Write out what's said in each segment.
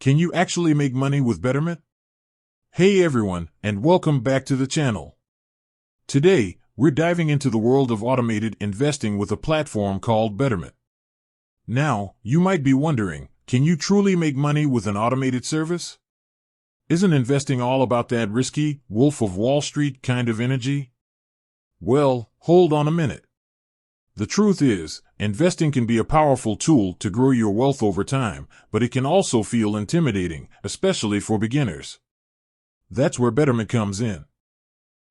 Can you actually make money with Betterment? Hey everyone, and welcome back to the channel. Today, we're diving into the world of automated investing with a platform called Betterment. Now, you might be wondering, can you truly make money with an automated service? Isn't investing all about that risky, Wolf of Wall Street kind of energy? Well, hold on a minute. The truth is, investing can be a powerful tool to grow your wealth over time, but it can also feel intimidating, especially for beginners. That's where Betterment comes in.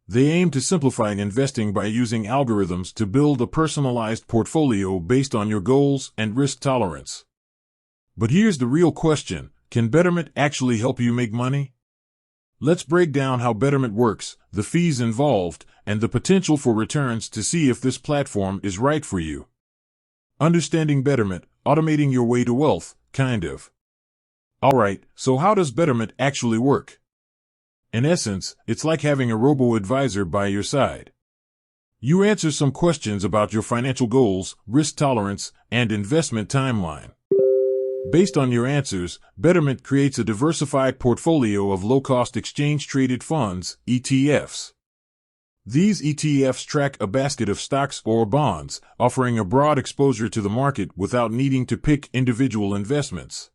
They aim to simplify investing by using algorithms to build a personalized portfolio based on your goals and risk tolerance. But here's the real question: can Betterment actually help you make money? Let's break down how Betterment works, the fees involved, and the potential for returns to see if this platform is right for you. Understanding Betterment, automating your way to wealth, kind of. Alright, so how does Betterment actually work? In essence, it's like having a robo-advisor by your side. You answer some questions about your financial goals, risk tolerance, and investment timeline. Based on your answers, Betterment creates a diversified portfolio of low-cost exchange-traded funds, ETFs. These ETFs track a basket of stocks or bonds, offering a broad exposure to the market without needing to pick individual investments.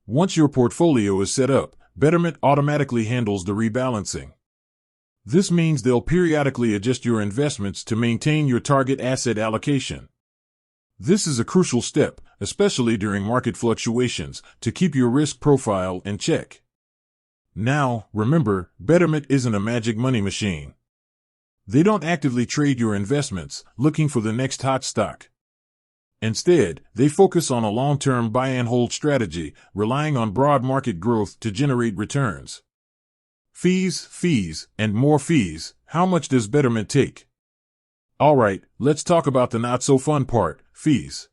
Once your portfolio is set up, Betterment automatically handles the rebalancing. This means they'll periodically adjust your investments to maintain your target asset allocation. This is a crucial step, especially during market fluctuations, to keep your risk profile in check. Now, remember, Betterment isn't a magic money machine. They don't actively trade your investments, looking for the next hot stock. Instead, they focus on a long-term buy-and-hold strategy, relying on broad market growth to generate returns. Fees, and more fees. How much does Betterment take? Alright, let's talk about the not-so-fun part, fees.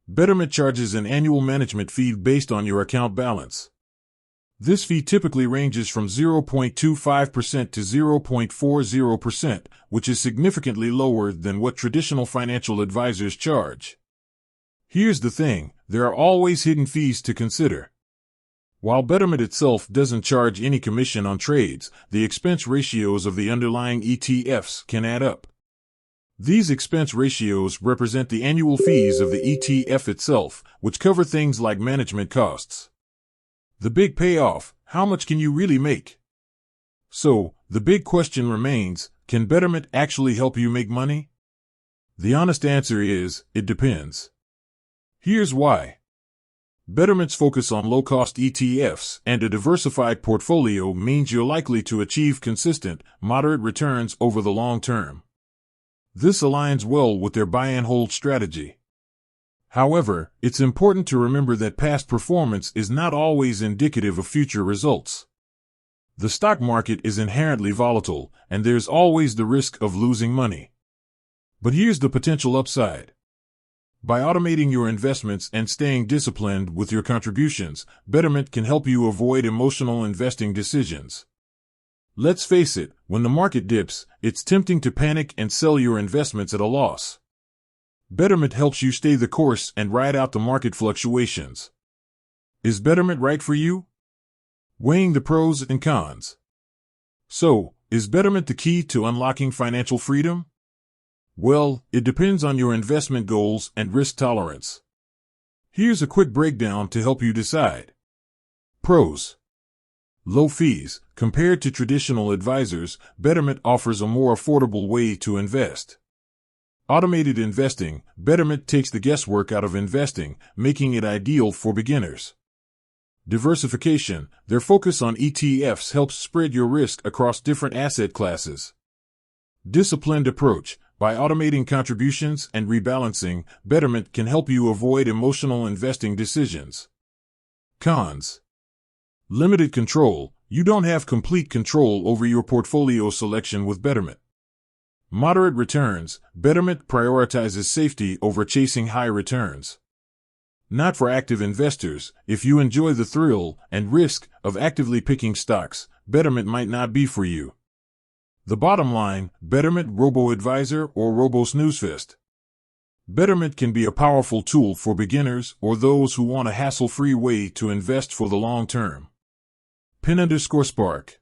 Betterment charges an annual management fee based on your account balance. This fee typically ranges from 0.25% to 0.40%, which is significantly lower than what traditional financial advisors charge. Here's the thing: there are always hidden fees to consider. While Betterment itself doesn't charge any commission on trades, the expense ratios of the underlying ETFs can add up. These expense ratios represent the annual fees of the ETF itself, which cover things like management costs. The big payoff: how much can you really make? So, the big question remains, can Betterment actually help you make money? The honest answer is, it depends. Here's why. Betterment's focus on low-cost ETFs and a diversified portfolio means you're likely to achieve consistent, moderate returns over the long term. This aligns well with their buy-and-hold strategy. However, it's important to remember that past performance is not always indicative of future results. The stock market is inherently volatile, and there's always the risk of losing money. But here's the potential upside. By automating your investments and staying disciplined with your contributions, Betterment can help you avoid emotional investing decisions. Let's face it, when the market dips, it's tempting to panic and sell your investments at a loss. Betterment helps you stay the course and ride out the market fluctuations. Is Betterment right for you? Weighing the pros and cons. So, is Betterment the key to unlocking financial freedom? Well, it depends on your investment goals and risk tolerance. Here's a quick breakdown to help you decide. Pros. Low fees. Compared to traditional advisors, Betterment offers a more affordable way to invest. Automated investing. Betterment takes the guesswork out of investing, making it ideal for beginners. Diversification. Their focus on ETFs helps spread your risk across different asset classes. Disciplined approach. By automating contributions and rebalancing, Betterment can help you avoid emotional investing decisions. Cons. Limited control. You don't have complete control over your portfolio selection with Betterment. Moderate returns. Betterment prioritizes safety over chasing high returns. Not for active investors. If you enjoy the thrill and risk of actively picking stocks, Betterment might not be for you. The bottom line: Betterment robo-advisor or robo-snoozefest. Betterment can be a powerful tool for beginners or those who want a hassle-free way to invest for the long term. Pin_Spark